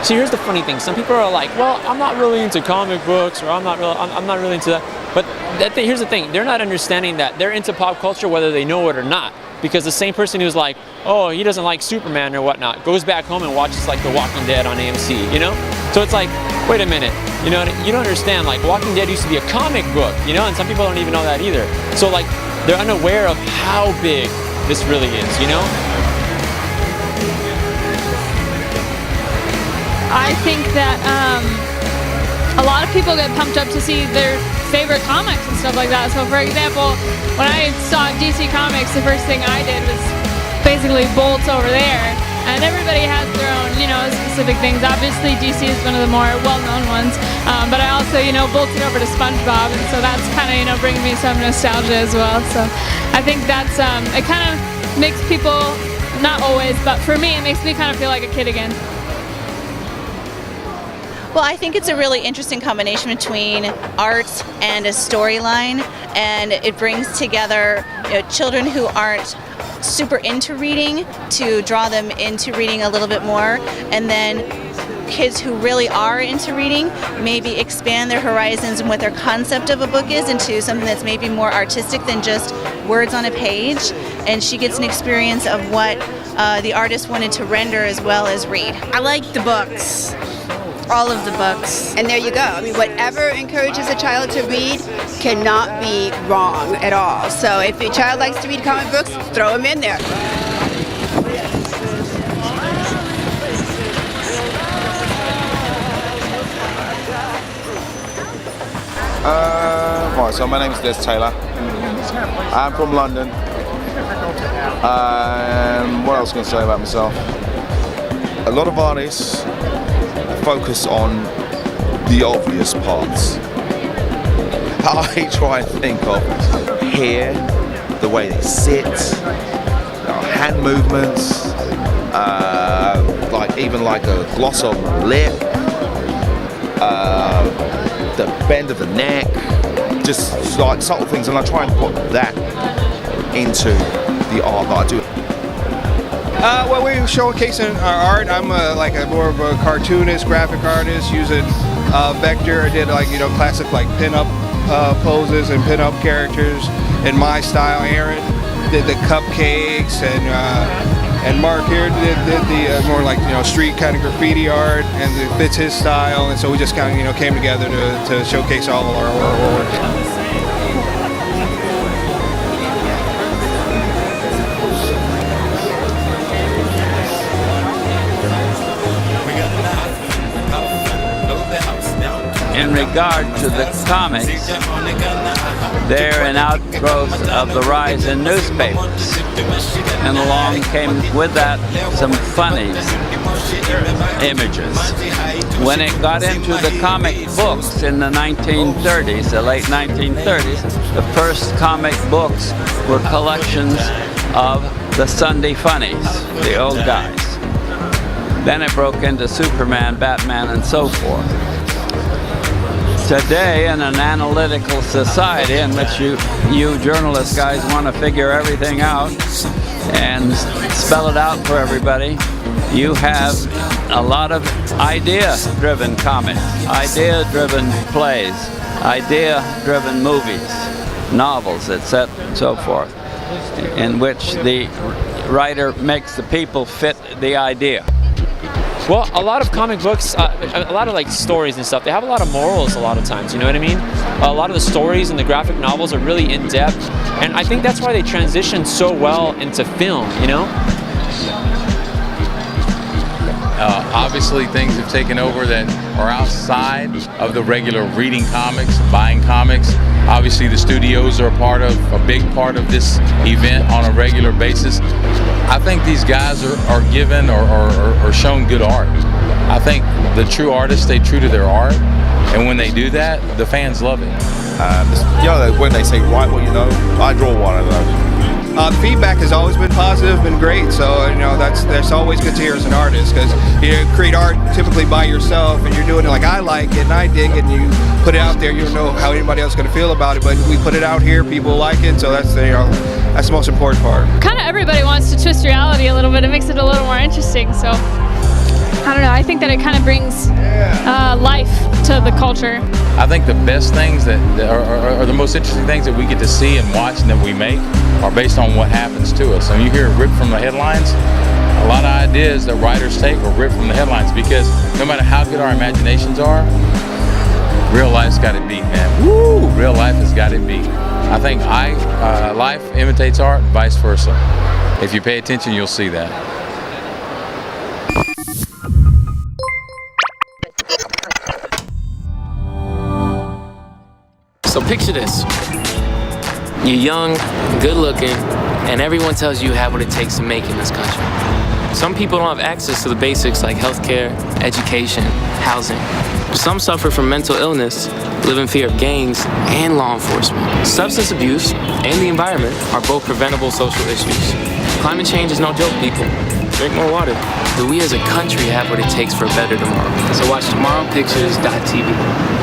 See, here's the funny thing. Some people are like, well, I'm not really into comic books, or I'm not really into that. But here's the thing. They're not understanding that they're into pop culture whether they know it or not. Because the same person who's like, oh, he doesn't like Superman or whatnot, goes back home and watches like The Walking Dead on AMC, you know? So it's like, wait a minute, you know, you don't understand, like Walking Dead used to be a comic book, you know, and some people don't even know that either. So like, they're unaware of how big this really is, you know? I think that a lot of people get pumped up to see their favorite comics and stuff like that. So for example, when I saw DC Comics, the first thing I did was basically bolts over there. And everybody has their own, you know, specific things. Obviously DC is one of the more well-known ones. But I also, you know, bolted over to SpongeBob. And so that's kind of, you know, bringing me some nostalgia as well. So I think that's, it kind of makes people, not always, but for me, it makes me kind of feel like a kid again. Well, I think it's a really interesting combination between art and a storyline, and it brings together, you know, children who aren't super into reading to draw them into reading a little bit more, and then kids who really are into reading maybe expand their horizons and what their concept of a book is into something that's maybe more artistic than just words on a page, and she gets an experience of what the artist wanted to render as well as read. I like the books. All of the books. And there you go. I mean, whatever encourages a child to read cannot be wrong at all. So if your child likes to read comic books, throw them in there. Right, so my name is Des Taylor. I'm from London. What else can I say about myself? A lot of artists focus on the obvious parts. I try and think of hair, the way they sit, hand movements, like even like a gloss on the lip, the bend of the neck, just like subtle things, and I try and put that into the art that I do. Well, we're showcasing our art. I'm more of a cartoonist, graphic artist, using vector. I did classic pinup poses and pinup characters in my style. Aaron did the cupcakes, and Mark here did the more street kind of graffiti art, and it fits his style. And so we just kind of came together to showcase all of our work. In regard to the comics, they're an outgrowth of the rise in newspapers. And along came with that some funny images. When it got into the comic books in the 1930s, the late 1930s, the first comic books were collections of the Sunday funnies, the old guys. Then it broke into Superman, Batman, and so forth. Today, in an analytical society in which you journalist guys want to figure everything out and spell it out for everybody, you have a lot of idea-driven comics, idea-driven plays, idea-driven movies, novels, etc., and so forth, in which the writer makes the people fit the idea. Well, a lot of comic books, a lot of stories and stuff, they have a lot of morals a lot of times, you know what I mean? A lot of the stories and the graphic novels are really in-depth, and I think that's why they transition so well into film, you know? Obviously things have taken over that are outside of the regular reading comics, buying comics. Obviously the studios are a big part of this event on a regular basis. I think these guys are given or shown good art. I think the true artists stay true to their art, And when they do that, the fans love it. When they say write what you know, I draw one of those. The feedback has always been positive, been great. So that's always good to hear as an artist, because you create art typically by yourself, and you're doing it like I like it and I dig it, and you put it out there. You don't know how anybody else is going to feel about it, but we put it out here, people like it, so that's that's the most important part. Kind of everybody wants to twist reality a little bit. It makes it a little more interesting. So I don't know. I think that it kind of brings life to the culture. I think the best things that are the most interesting things that we get to see and watch and that we make are based on what happens to us. And you hear it ripped from the headlines, a lot of ideas that writers take are ripped from the headlines, because no matter how good our imaginations are, real life's got it beat, man. Woo! Real life has got it beat. I think life imitates art, vice versa. If you pay attention, you'll see that. So picture this. You're young, good looking, and everyone tells you have what it takes to make it in this country. Some people don't have access to the basics like healthcare, education, housing. Some suffer from mental illness, live in fear of gangs and law enforcement. Substance abuse and the environment are both preventable social issues. Climate change is no joke, people. Drink more water. Do we as a country have what it takes for a better tomorrow? So watch Tomorrowpictures.TV.